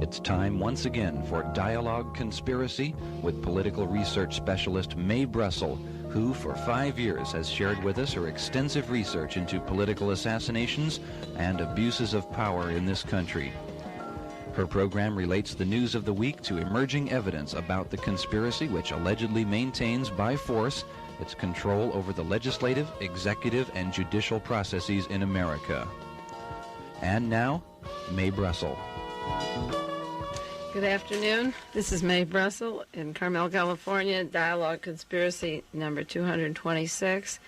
It's time once again for Dialogue Conspiracy with political research specialist Mae Brussell, who for 5 years has shared with us her extensive research into political assassinations and abuses of power in this country. Her program relates the news of the week to emerging evidence about the conspiracy which allegedly maintains by force its control over the legislative, executive, and judicial processes in America. And now, Mae Brussell. Good afternoon. This is Mae Brussell in Carmel, California, Dialogue Conspiracy number 226,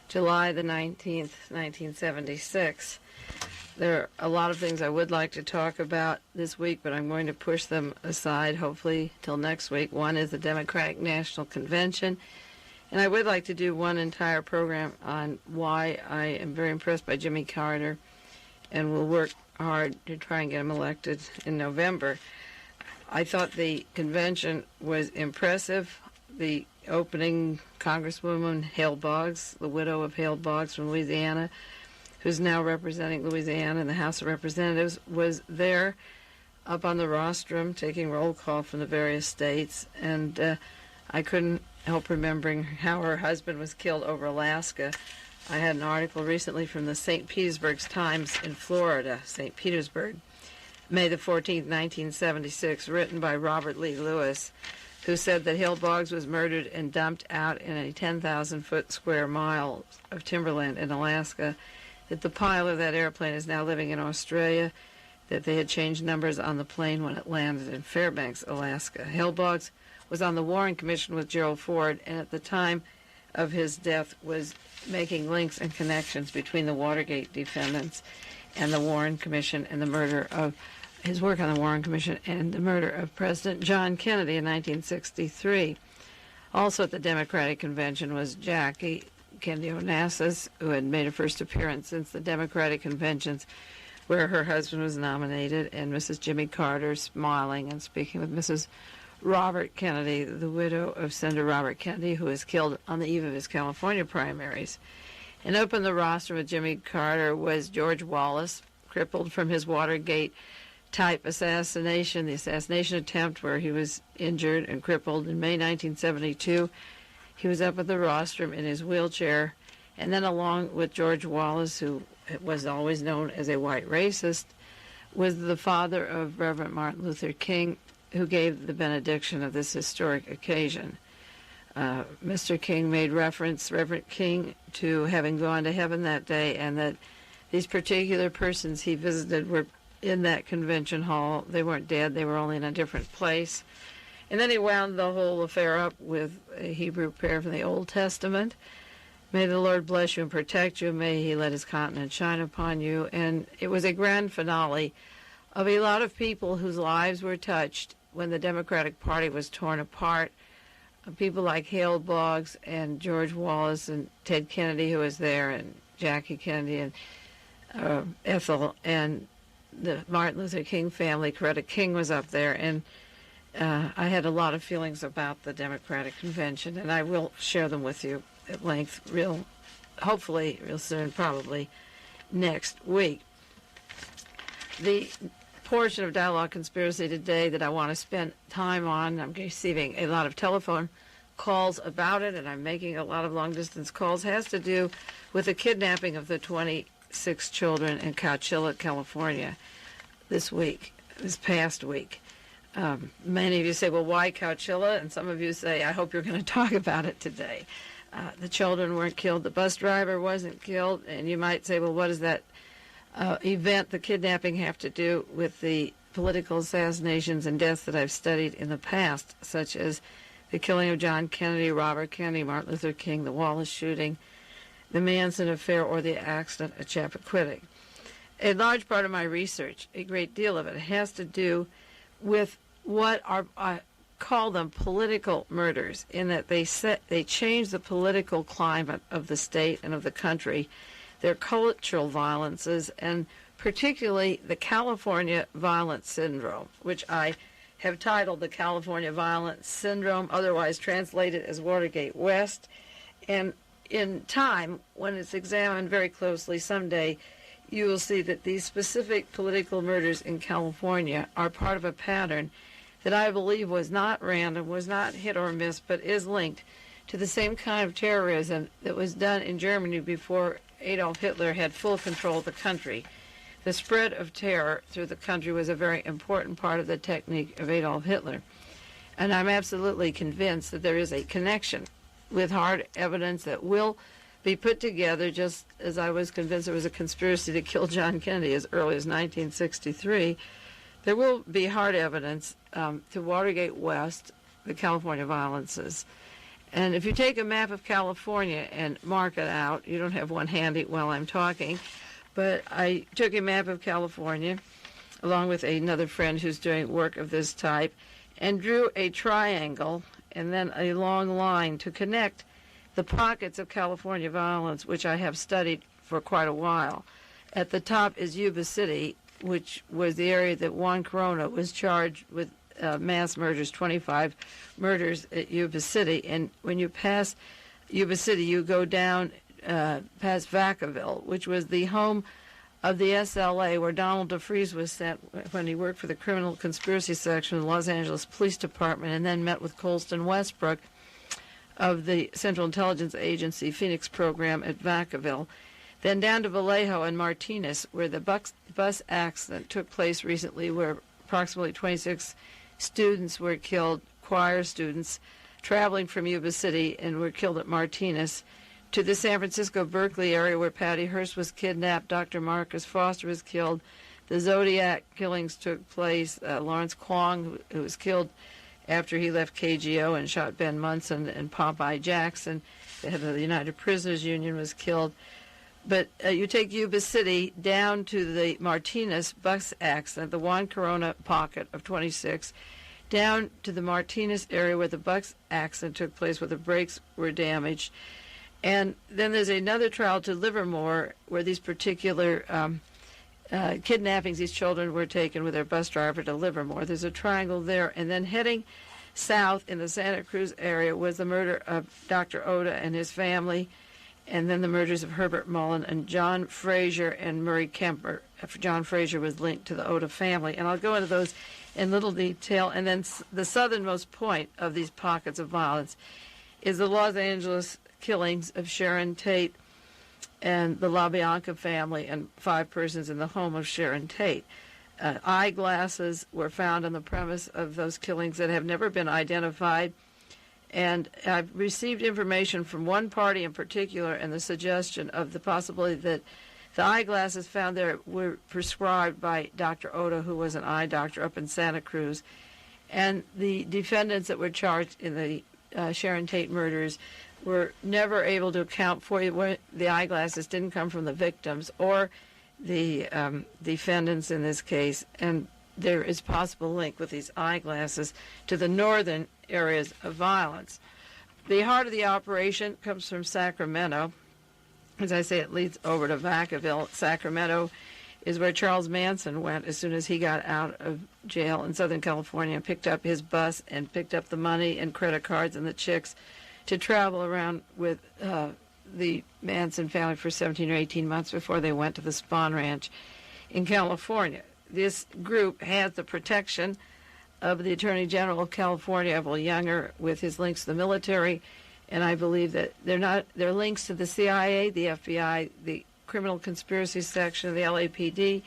July the 19th, 1976. There are a lot of things I would like to talk about this week, but I'm going to push them aside, hopefully, till next week. One is the Democratic National Convention, and I would like to do one entire program on why I am very impressed by Jimmy Carter and will work hard to try and get him elected in November. I thought the convention was impressive. The opening Congresswoman Hale Boggs, the widow of Hale Boggs from Louisiana, who's now representing Louisiana in the House of Representatives, was there up on the rostrum taking roll call from the various states. And I couldn't help remembering how her husband was killed over Alaska. I had an article recently from the St. Petersburg Times in Florida, St. Petersburg, May the 14th, 1976, written by Robert Lee Lewis, who said that Hale Boggs was murdered and dumped out in a 10,000-foot square mile of timberland in Alaska, that the pilot of that airplane is now living in Australia, that they had changed numbers on the plane when it landed in Fairbanks, Alaska. Hale Boggs was on the Warren Commission with Gerald Ford, and at the time of his death was making links and connections between the Watergate defendants and the Warren Commission and the murder of his work on the Warren Commission and the murder of President John Kennedy in 1963. Also at the Democratic Convention was Jackie Kennedy Onassis, who had made a first appearance since the Democratic Conventions where her husband was nominated, and Mrs. Jimmy Carter smiling and speaking with Mrs. Robert Kennedy, the widow of Senator Robert Kennedy, who was killed on the eve of his California primaries. And open the roster with Jimmy Carter was George Wallace, crippled from his Watergate-type assassination, the assassination attempt where he was injured and crippled in May 1972. He was up at the rostrum in his wheelchair, and then along with George Wallace, who was always known as a white racist, was the father of Reverend Martin Luther King, who gave the benediction of this historic occasion. Mr. King made reference, Reverend King, to having gone to heaven that day, and that these particular persons he visited were in that convention hall. They weren't dead, they were only in a different place. And then he wound the whole affair up with a Hebrew prayer from the Old Testament. May the Lord bless you and protect you. May he let his countenance shine upon you. And it was a grand finale of a lot of people whose lives were touched when the Democratic Party was torn apart. People like Hale Boggs and George Wallace and Ted Kennedy, who was there, and Jackie Kennedy and Ethel, and the Martin Luther King family. Coretta King was up there, and I had a lot of feelings about the Democratic Convention, and I will share them with you at length, hopefully real soon, probably next week. The portion of Dialogue Conspiracy today that I want to spend time on, I'm receiving a lot of telephone calls about it, and I'm making a lot of long-distance calls, has to do with the kidnapping of the 26 children in Chowchilla, California this past week. Many of you say, well, why Chowchilla? And some of you say, I hope you're going to talk about it today. The children weren't killed. The bus driver wasn't killed. And you might say, well, what does that event, the kidnapping, have to do with the political assassinations and deaths that I've studied in the past, such as the killing of John Kennedy, Robert Kennedy, Martin Luther King, the Wallace shooting, the Manson affair, or the accident at Chappaquiddick? A large part of my research, a great deal of it, has to do with what I call them political murders, in that they change the political climate of the state and of the country. Their cultural violences, and particularly the California Violence Syndrome, which I have titled the California Violence Syndrome, otherwise translated as Watergate West. And in time, when it's examined very closely someday, you will see that these specific political murders in California are part of a pattern that I believe was not random, was not hit or miss, but is linked to the same kind of terrorism that was done in Germany before Adolf Hitler had full control of the country. The spread of terror through the country was a very important part of the technique of Adolf Hitler. And I'm absolutely convinced that there is a connection with hard evidence that will be put together, just as I was convinced there was a conspiracy to kill John Kennedy as early as 1963. There will be hard evidence to Watergate West, the California violences. And if you take a map of California and mark it out, you don't have one handy while I'm talking, but I took a map of California along with another friend who's doing work of this type and drew a triangle and then a long line to connect the pockets of California violence, which I have studied for quite a while. At the top is Yuba City, which was the area that Juan Corona was charged with mass murders, 25 murders at Yuba City. And when you pass Yuba City, you go down past Vacaville, which was the home of the SLA, where Donald DeFreeze was sent when he worked for the Criminal Conspiracy Section of the Los Angeles Police Department, and then met with Colston Westbrook of the Central Intelligence Agency Phoenix program at Vacaville. Then down to Vallejo and Martinez, where the bus accident took place recently, where approximately 26 students were killed, choir students, traveling from Yuba City, and were killed at Martinez, to the San Francisco-Berkeley area where Patty Hearst was kidnapped, Dr. Marcus Foster was killed, the Zodiac killings took place, Lawrence Kwong, who was killed after he left KGO and shot Ben Munson, and Popeye Jackson, the head of the United Prisoners Union, was killed. But you take Yuba City down to the Martinez bus accident, the Juan Corona pocket of 26, down to the Martinez area where the bus accident took place, where the brakes were damaged. And then there's another trial to Livermore where these particular kidnappings, these children were taken with their bus driver to Livermore. There's a triangle there. And then heading south in the Santa Cruz area was the murder of Dr. Oda and his family, and then the murders of Herbert Mullen and John Frazier and Murray Kemper. John Frazier was linked to the Oda family. And I'll go into those in little detail. And then the southernmost point of these pockets of violence is the Los Angeles killings of Sharon Tate and the LaBianca family and 5 persons in the home of Sharon Tate. Eyeglasses were found on the premise of those killings that have never been identified. And I've received information from one party in particular and the suggestion of the possibility that the eyeglasses found there were prescribed by Dr. Oda, who was an eye doctor up in Santa Cruz. And the defendants that were charged in the Sharon Tate murders were never able to account for it. The eyeglasses didn't come from the victims or the defendants in this case, and there is possible link with these eyeglasses to the northern areas of violence. The heart of the operation comes from Sacramento. As I say, it leads over to Vacaville. Sacramento is where Charles Manson went as soon as he got out of jail in Southern California and picked up his bus and picked up the money and credit cards and the chicks to travel around with the Manson family for 17 or 18 months before they went to the Spahn Ranch in California. This group has the protection of the Attorney General of California, Evel Younger, with his links to the military, and I believe that they're links to the CIA, the FBI, the Criminal Conspiracy Section of the LAPD,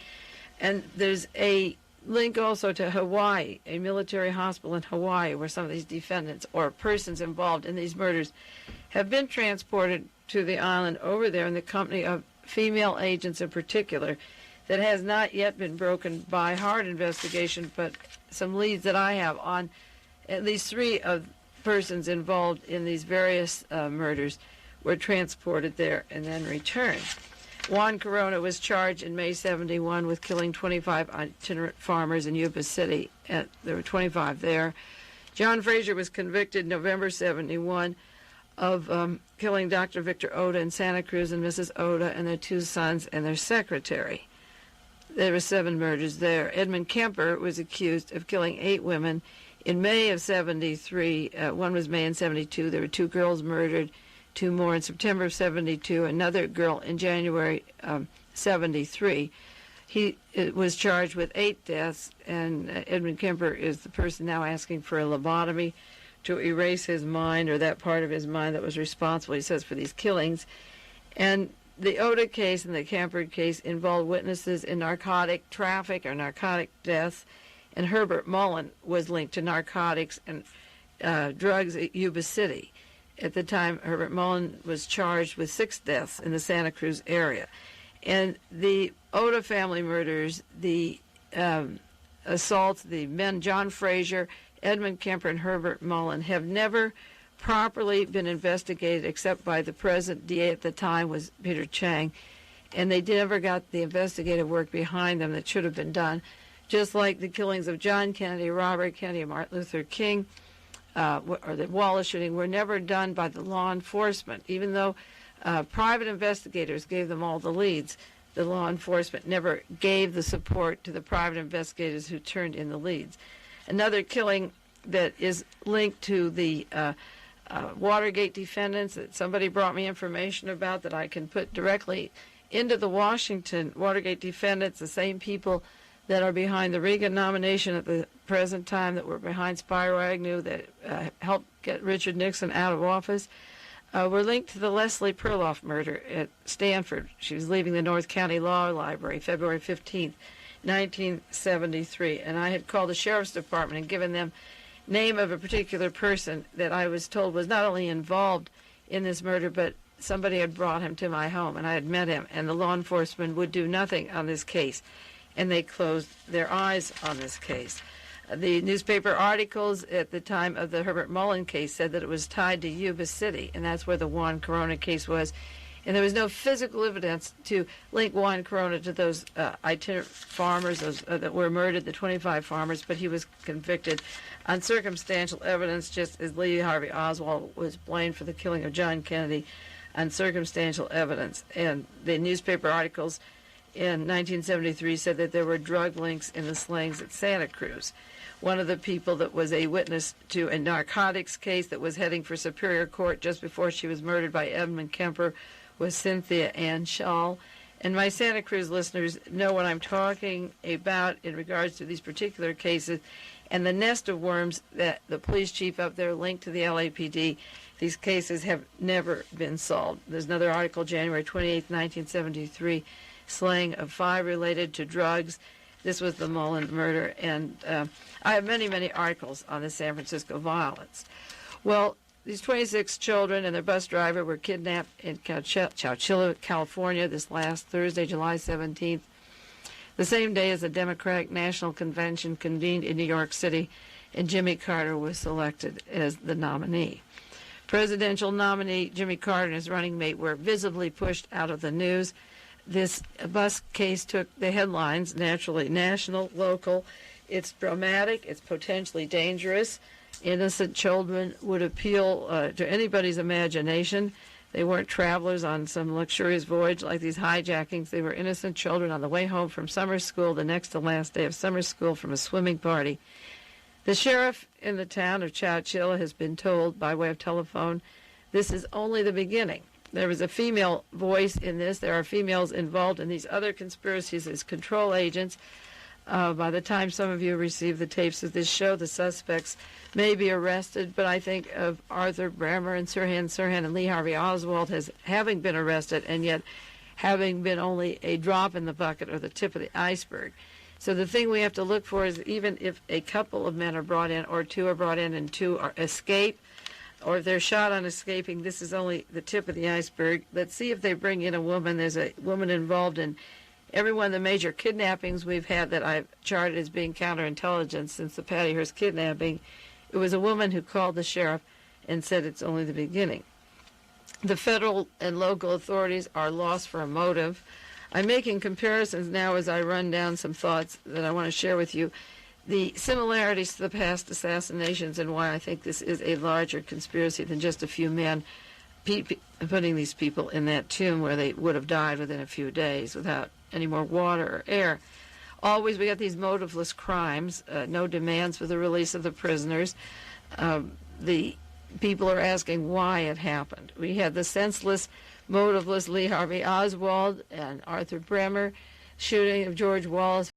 and there's a link also to Hawaii, a military hospital in Hawaii, where some of these defendants or persons involved in these murders have been transported to the island over there in the company of female agents in particular that has not yet been broken by hard investigation, but some leads that I have on at least 3 of persons involved in these various murders were transported there and then returned. Juan Corona was charged in May 71 with killing 25 itinerant farmers in Yuba City. There were 25 there. John Frazier was convicted November 71 of killing Dr. Victor Oda in Santa Cruz and Mrs. Oda and their 2 sons and their secretary. There were 7 murders there. Edmund Kemper was accused of killing 8 women in May of 73. One was May in 72. There were 2 girls murdered, 2 more in September of 72, another girl in January 1973. He was charged with 8 deaths, and Edmund Kemper is the person now asking for a lobotomy to erase his mind, or that part of his mind that was responsible, he says, for these killings. And the Oda case and the Kemper case involved witnesses in narcotic traffic or narcotic deaths, and Herbert Mullen was linked to narcotics and drugs at Yuba City. At the time, Herbert Mullen was charged with 6 deaths in the Santa Cruz area. And the Oda family murders, the assaults, the men, John Frazier, Edmund Kemper, and Herbert Mullen, have never properly been investigated except by the present DA at the time, was Peter Chang. And they never got the investigative work behind them that should have been done. Just like the killings of John Kennedy, Robert Kennedy, and Martin Luther King, or the Wallace shooting, were never done by the law enforcement. Even though private investigators gave them all the leads, the law enforcement never gave the support to the private investigators who turned in the leads. Another killing that is linked to the Watergate defendants that somebody brought me information about that I can put directly into the Washington Watergate defendants, the same people that are behind the Reagan nomination at the present time, that were behind Spiro Agnew, that helped get Richard Nixon out of office, were linked to the Leslie Perloff murder at Stanford. She was leaving the North County Law Library February 15th, 1973. And I had called the Sheriff's Department and given them name of a particular person that I was told was not only involved in this murder, but somebody had brought him to my home, and I had met him, and the law enforcement would do nothing on this case, and they closed their eyes on this case. The newspaper articles at the time of the Herbert Mullen case said that it was tied to Yuba City, and that's where the Juan Corona case was. And there was no physical evidence to link Juan Corona to those itinerant farmers that were murdered, the 25 farmers, but he was convicted on circumstantial evidence, just as Lee Harvey Oswald was blamed for the killing of John Kennedy on circumstantial evidence. And the newspaper articles in 1973 said that there were drug links in the slayings at Santa Cruz. One of the people that was a witness to a narcotics case that was heading for Superior Court just before she was murdered by Edmund Kemper was Cynthia Ann Schall. And my Santa Cruz listeners know what I'm talking about in regards to these particular cases and the nest of worms that the police chief up there linked to the LAPD. These cases have never been solved. There's another article, January 28, 1973, slaying of 5 related to drugs. This was the Mullen murder, and I have many, many articles on the San Francisco violence. Well, these 26 children and their bus driver were kidnapped in Chowchilla, California, this last Thursday, July 17th, the same day as the Democratic National Convention convened in New York City, and Jimmy Carter was selected as the nominee. Presidential nominee Jimmy Carter and his running mate were visibly pushed out of the news. This bus case took the headlines, naturally, national, local. It's dramatic. It's potentially dangerous. Innocent children would appeal to anybody's imagination. They weren't travelers on some luxurious voyage like these hijackings. They were innocent children on the way home from summer school, the next to last day of summer school, from a swimming party. The sheriff in the town of Chowchilla has been told by way of telephone, this is only the beginning. There was a female voice in this. There are females involved in these other conspiracies as control agents. By the time some of you receive the tapes of this show, the suspects may be arrested, but I think of Arthur Brammer and Sirhan and Lee Harvey Oswald as having been arrested and yet having been only a drop in the bucket or the tip of the iceberg. So the thing we have to look for is, even if a couple of men are brought in or 2 are brought in and 2 are escape, or if they're shot on escaping, this is only the tip of the iceberg. Let's see if they bring in a woman. There's a woman involved in every one of the major kidnappings we've had that I've charted as being counterintelligence since the Patty Hearst kidnapping. It was a woman who called the sheriff and said it's only the beginning. The federal and local authorities are lost for a motive. I'm making comparisons now as I run down some thoughts that I want to share with you. The similarities to the past assassinations and why I think this is a larger conspiracy than just a few men putting these people in that tomb where they would have died within a few days without any more water or air. Always we got these motiveless crimes, no demands for the release of the prisoners. The people are asking why it happened. We had the senseless motiveless Lee Harvey Oswald and Arthur Bremer shooting of George Wallace